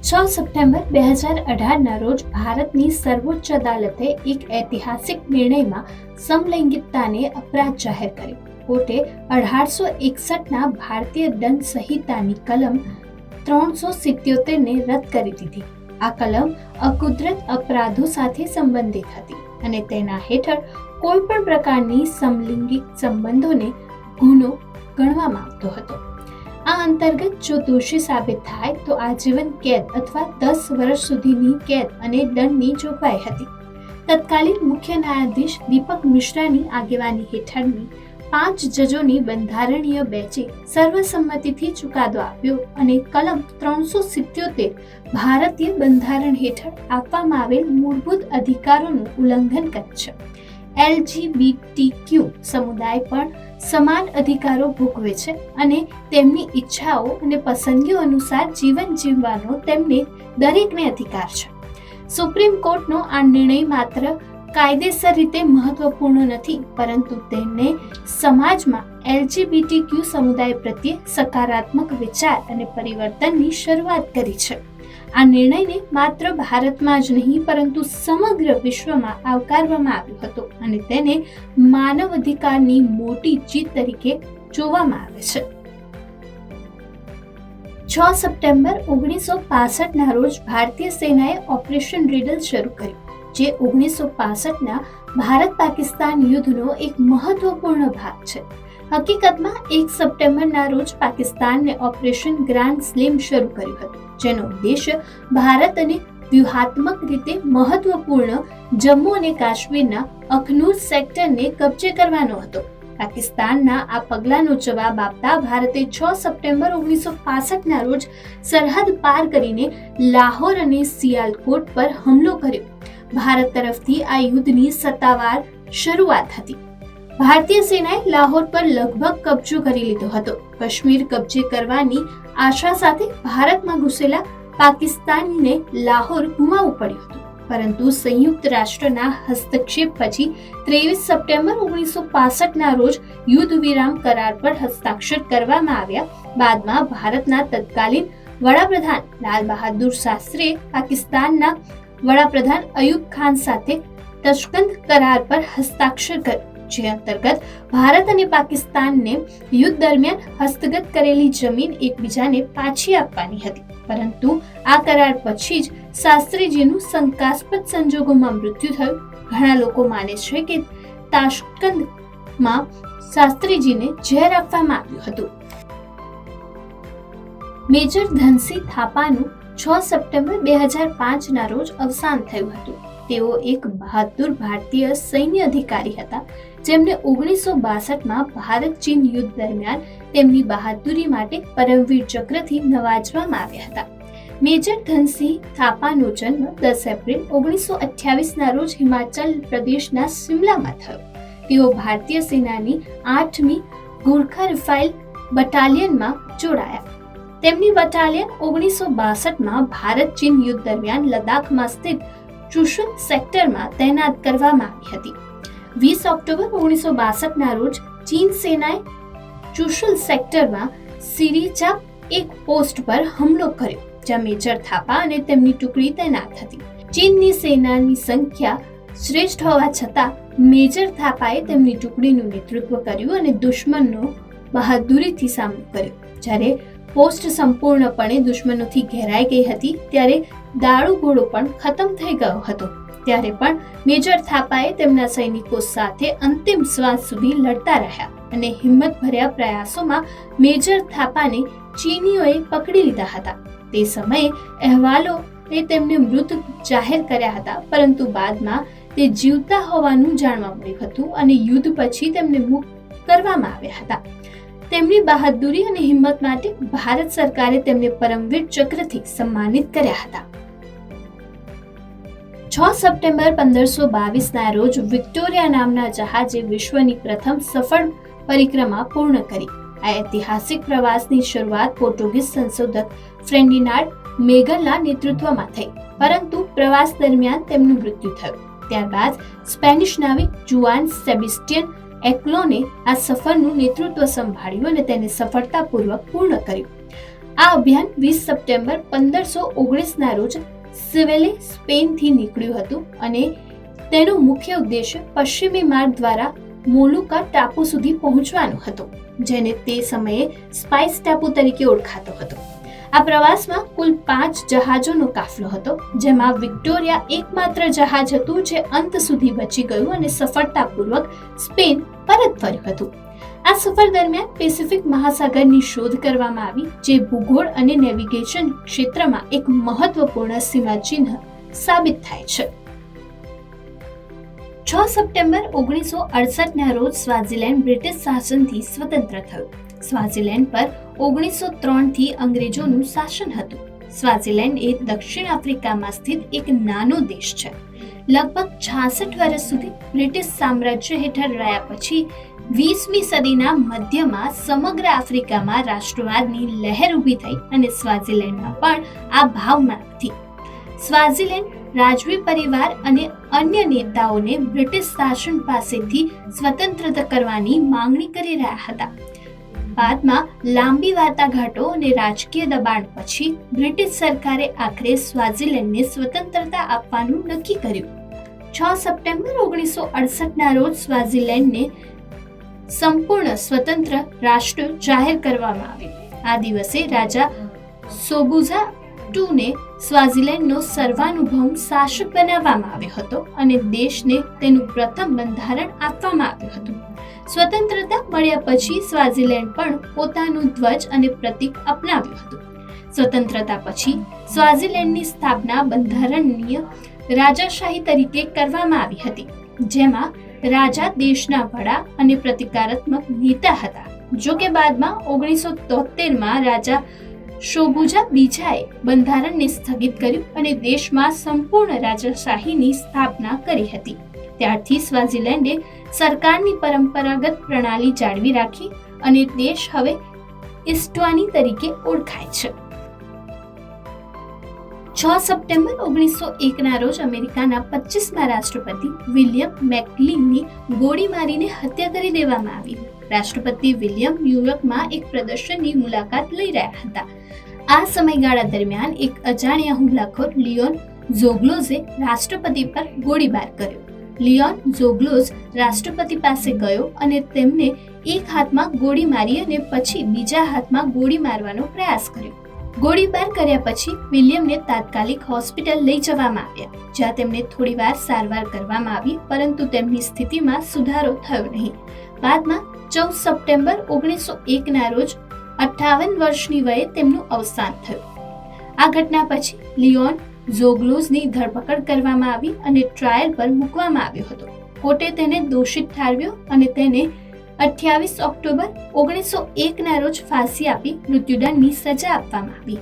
6 September 2018ના રોજ ભારતની સર્વોચ્ચ અદાલતે એક ઐતિહાસિક નિર્ણયમાં સમલૈંગિકતાને અપરાધ જાહેર કર્યો. કોર્ટે 1861ના ભારતીય દંડ સંહિતાની કલમ 377ને રદ કરી દીધી. આ કલમ અકુદરત અપરાધો સાથે સંબંધિત હતી અને તેના હેઠળ કોઈ પણ પ્રકારની સમલૈંગિક સંબંધોને ગુનો ગણવામાં આવતો હતો. આ અંતર્ગત જો દોષી સાબિત થાય તો આજીવન કેદ અથવા 10 વર્ષ સુધીની કેદ અને દંડની જોગવાઈ હતી. તત્કાલીન મુખ્ય ન્યાયાધીશ દીપક મિશ્રાની આગેવાની હેઠળની 5 જજોની બંધારણીય બેન્ચે સર્વસંમતિથી ચુકાદો આપ્યો અને કલમ 377 ભારતીય બંધારણ હેઠળ આપવામાં આવેલ મૂળભૂત અધિકારોનું ઉલ્લંઘન કરે છે. LGBTQ સમુદાય પણ સમાન અધિકારો ભોગવે છે અને તેમની ઈચ્છાઓ અને પસંદગીઓ અનુસાર જીવન જીવવાનો તેમને દરેકને અધિકાર છે. સુપ્રીમ કોર્ટનો આ નિર્ણય માત્ર કાયદેસર રીતે મહત્વપૂર્ણ નથી, પરંતુ તેને સમાજમાં LGBTQ સમુદાય પ્રત્યે સકારાત્મક વિચાર અને પરિવર્તનની શરૂઆત કરી છે. આ નિર્ણયને માત્ર ભારતમાં જ નહીં પરંતુ સમગ્ર વિશ્વમાં આવકારવામાં આવ્યો હતો અને તેને માનવ અધિકારની મોટી જીત તરીકે જોવામાં આવે છે. 6 સપ્ટેમ્બર 1965ના રોજ ભારતીય સેનાએ ઓપરેશન રીડલ શરૂ કર્યું, જે 1965ના ભારત-પાકિસ્તાન યુદ્ધનો એક મહત્વપૂર્ણ ભાગ છે. હકીકતમાં 1 સપ્ટેમ્બરના રોજ પાકિસ્તાને ઓપરેશન ગ્રાન્ડ સ્લેમ શરૂ કર્યું હતું, જેનો ઉદ્દેશ્ય ભારત અને વ્યૂહાત્મક રીતે મહત્વપૂર્ણ જમ્મુ અને કાશ્મીરના અખનૂર સેક્ટરને કબજે કરવાનો હતો. પાકિસ્તાનના આ પગલાંનો જવાબ આપતા ભારતે 6 સપ્ટેમ્બર 1965ના રોજ સરહદ પાર કરીને લાહોર અને સિયાલકોટ પર હુમલો કર્યો. ભારત તરફથી આ યુદ્ધની સત્તાવાર શરૂઆત હતી. ભારતીય સેનાએ લાહોર પર લગભગ કબજો કરી લીધો હતો. કાશ્મીર કબજે કરવાની આશા સાથે ભારતમાં ઘૂસેલા પાકિસ્તાનીને લાહોર ગુમાવવું પડ્યું હતું, પરંતુ સંયુક્ત રાષ્ટ્રના હસ્તક્ષેપ પછી 23 સપ્ટેમ્બર 1965ના રોજ યુદ્ધ વિરામ કરાર પર હસ્તાક્ષર કરવામાં આવ્યા. બાદમાં ભારતના તત્કાલીન વડાપ્રધાન લાલ બહાદુર શાસ્ત્રીએ પાકિસ્તાનના વડાપ્રધાન અયુબ ખાન સાથે તશકંદ કરાર પર હસ્તાક્ષર કર્યો, જે અંતર્ગત ભારત અને પાકિસ્તાનને યુદ્ધ દરમિયાન હસ્તગત કરેલી જમીન એકબીજાને પાછી આપવાની હતી. પરંતુ આ કરાર પછી જ શાસ્ત્રીજીનું શંકાસ્પદ સંજોગોમાં મૃત્યુ થયું. ઘણા લોકો માને છે કે તાશ્કંદમાં શાસ્ત્રીજીને ઝેર આપવામાં આવ્યું હતું. મેજર ધનસિંહ થાપાનું 6 સપ્ટેમ્બર 2005ના રોજ અવસાન થયું હતું. તેઓ એક બહાદુર ભારતીય સૈન્ય અધિકારી હતા, જેમને 1962માં ભારત-ચીન યુદ્ધ દરમિયાન તેમની બહાદુરી માટે પરમવીર ચક્રથી નવાજવામાં આવ્યા હતા. મેજર ધનસિંહ થાપાનો જન્મ 10 એપ્રિલ 1928ના રોજ હિમાચલ પ્રદેશના શિમલામાં થયો. તેઓ ભારતીય સેનાની 8મી ગોરખા રાઇફલ બટાલિયનમાં જોડાયા. તેમની બટાલિયન 1962માં ભારત-ચીન યુદ્ધ દરમિયાન લદ્દાખમાં સ્થિત ચુશુલ સેક્ટરમાં તૈનાત કરવામાં આવી હતી. 20 ઓક્ટોબર 1962ના રોજ ચીન સેનાએ ચુશુલ સેક્ટરમાં સિરીચાપ એક પોસ્ટ પર હુમલો કર્યો, જ્યાં મેજર થાપા અને તેમની ટુકડી તૈનાત હતી. ચીનની સેનાની સંખ્યા શ્રેષ્ઠ હોવા છતાં મેજર થાપાએ તેમની ટુકડીનું નેતૃત્વ કર્યું અને દુશ્મનનો બહાદુરીથી સામનો કર્યો. જ્યારે પોસ્ટ સંપૂર્ણપણે દુશ્મનોથી ઘેરાઈ ગઈ હતી, ત્યારે દારૂગોળો પણ ખતમ થઈ ગયો હતો. ત્યારે પણ મેજર થાપાએ તેમના સૈનિકો સાથે અંતિમ શ્વાસ સુધી લડતા રહ્યા અને હિંમતભર્યા પ્રયાસોમાં મેજર થાપાને ચીનીઓએ પકડી લીધા હતા. તે સમયે અહેવાલોએ તેમને મૃત જાહેર કર્યા હતા, પરંતુ બાદમાં તે જીવતા હોવાનું જાણવા મળ્યું હતું અને યુદ્ધ પછી તેમને મુક્ત કરવામાં આવ્યા હતા. તેમની બહાદુરી અને હિંમત માટે ભારત સરકારે તેમને પરમવીર ચક્રથી સન્માનિત કર્યા હતા. 6 સપ્ટેમ્બર 1522ના રોજ વિક્ટોરિયા નામના જહાજે વિશ્વની પ્રથમ સફળ પરિક્રમા પૂર્ણ કરી. આ ઐતિહાસિક પ્રવાસની શરૂઆત પોર્ટુગીઝ સંશોધક ફર્ડિનાન્ડ મેગલના નેતૃત્વમાં થઈ, પરંતુ પ્રવાસ દરમિયાન તેમનું મૃત્યુ થયું. ત્યારબાદ સ્પેનિશ નાવિક જુઆન સેબેસ્ટિયન એક્લોને આ સફરનું નેતૃત્વ સંભાળ્યું અને તેને સફળતાપૂર્વક પૂર્ણ કર્યું. આ અભિયાન 20 સપ્ટેમ્બર 1519ના રોજ સિવેલે સ્પેનથી નીકળ્યું હતું અને તેનો મુખ્ય ઉદ્દેશ્ય પશ્ચિમી માર્ગ દ્વારા મોલુકા ટાપુ સુધી પહોંચવાનો હતો, જેને તે સમયે સ્પાઇસ ટાપુ તરીકે ઓળખાતો હતો. આ પ્રવાસમાં કુલ 5 જહાજોનો કાફલો હતો, જેમાં વિક્ટોરિયા એકમાત્ર જહાજ હતું જે અંત સુધી બચી ગયું અને સફળતાપૂર્વક સ્પેન પરત ફર્યું હતું. આ સફર દરમિયાન પેસિફિક મહાસાગરની શોધ કરવામાં આવી, જે ભૂગોળ અને નેવિગેશન ક્ષેત્રમાં એક મહત્વપૂર્ણ સીમાચિહ્ન સાબિત થાય છે. 6 સપ્ટેમ્બર 1968ના રોજ સ્વાઝીલેન્ડ બ્રિટિશ શાસનથી સ્વતંત્ર થયું. સ્વાઝીલેન્ડ પર 1903થી અંગ્રેજોનું શાસન હતું. સ્વાઝીલેન્ડ એ દક્ષિણ આફ્રિકામાં સ્થિત એક નાનો દેશ છે. લગભગ 66 વર્ષ સુધી બ્રિટિશ સામ્રાજ્ય હેઠળ રહ્યા પછી 20મી સદીના મધ્યમાં સમગ્ર આફ્રિકામાં રાષ્ટ્રવાદની લહેર ઊભી થઈ અને સ્વાઝીલેન્ડમાં પણ આ ભાવના હતી. સ્વાઝીલેન્ડ રાજવી પરિવાર અને અન્ય નેતાઓને બ્રિટિશ શાસન પાસેથી સ્વતંત્રતા કરવાની માંગણી કરી રહ્યા હતા. બાદમાં લાંબી વાટાઘાટો અને રાજકીય દબાણ પછી બ્રિટિશ સરકારે આખરે સ્વાઝીલેન્ડને સ્વતંત્રતા આપવાનું નક્કી કર્યું. 6 સપ્ટેમ્બર 1968ના રોજ સ્વાઝીલેન્ડને સંપૂર્ણ સ્વતંત્ર રાષ્ટ્ર જાહેર કરવામાં આવ્યું. આ દિવસે રાજા સોબુઝા II ને સ્વાઝીલેન્ડનો સર્વાનુભવ શાસક બનાવવામાં આવ્યો હતો અને દેશને તેનું પ્રથમ બંધારણ આપવામાં આવ્યું હતું. સ્વતંત્રતા મળ્યા પછી સ્વાઝીલેન્ડ પણ પોતાનું ધ્વજ અને પ્રતીક અપનાવ્યું હતું. સ્વતંત્રતા પછી સ્વાઝીલેન્ડની સ્થાપના બંધારણીય રાજાશાહી તરીકે કરવામાં આવી હતી, જેમાં રાજા દેશના વડા અને પ્રતિકારાત્મક નેતા હતા. જો કે બાદમાં 1973માં રાજા શોબુઝા બીજાએ બંધારણને સ્થગિત કર્યું અને દેશમાં સંપૂર્ણ રાજાશાહીની સ્થાપના કરી હતી. ત્યારથી સ્વાઝીલેન્ડે સરકારની પરંપરાગત પ્રણાલી જાળવી રાખી અને દેશ હવે ઇસ્ટવાની તરીકે ઓળખાય છે. 6 સપ્ટેમ્બર 1901ના રોજ અમેરિકાના 25મા રાષ્ટ્રપતિ વિલિયમ મેકકિનની ગોળી મારીને હત્યા કરી દેવામાં આવી. રાષ્ટ્રપતિ વિલિયમ ન્યૂયોર્કમાં એક પ્રદર્શનની મુલાકાત લઈ રહ્યા હતા. આ સમયગાળા દરમિયાન એક અજાણ્યા હુમલાખોર લિયોન ઝોગ્લોઝે રાષ્ટ્રપતિ પર ગોળીબાર કર્યો. લિયોન ઝોગ્લોઝ રાષ્ટ્રપતિ પાસે ગયો અને તેમને એક હાથમાં ગોળી મારી અને પછી બીજા હાથમાં ગોળી મારવાનો પ્રયાસ કર્યો. ગોળીબાર કર્યા પછી વિલિયમને તાત્કાલિક હોસ્પિટલ લઈ જવામાં આવ્યા, જ્યાં તેમને થોડીવાર સારવાર કરવામાં આવી, પરંતુ તેમની સ્થિતિમાં સુધારો થયો નહીં. બાદમાં 14 સપ્ટેમ્બર 1901ના રોજ 58 વર્ષની વયે તેમનું અવસાન થયું. આ ઘટના પછી લિયોન ઝોગ્લોઝની ધરપકડ કરવામાં આવી અને ટ્રાયલ પર મૂકવામાં આવ્યો હતો. કોર્ટે તેને દોષિત ઠારવ્યો અને તેને 28 ઓક્ટોબર 1901ના રોજ ફાંસી આપી મૃત્યુદંડની સજા આપવામાં આવી.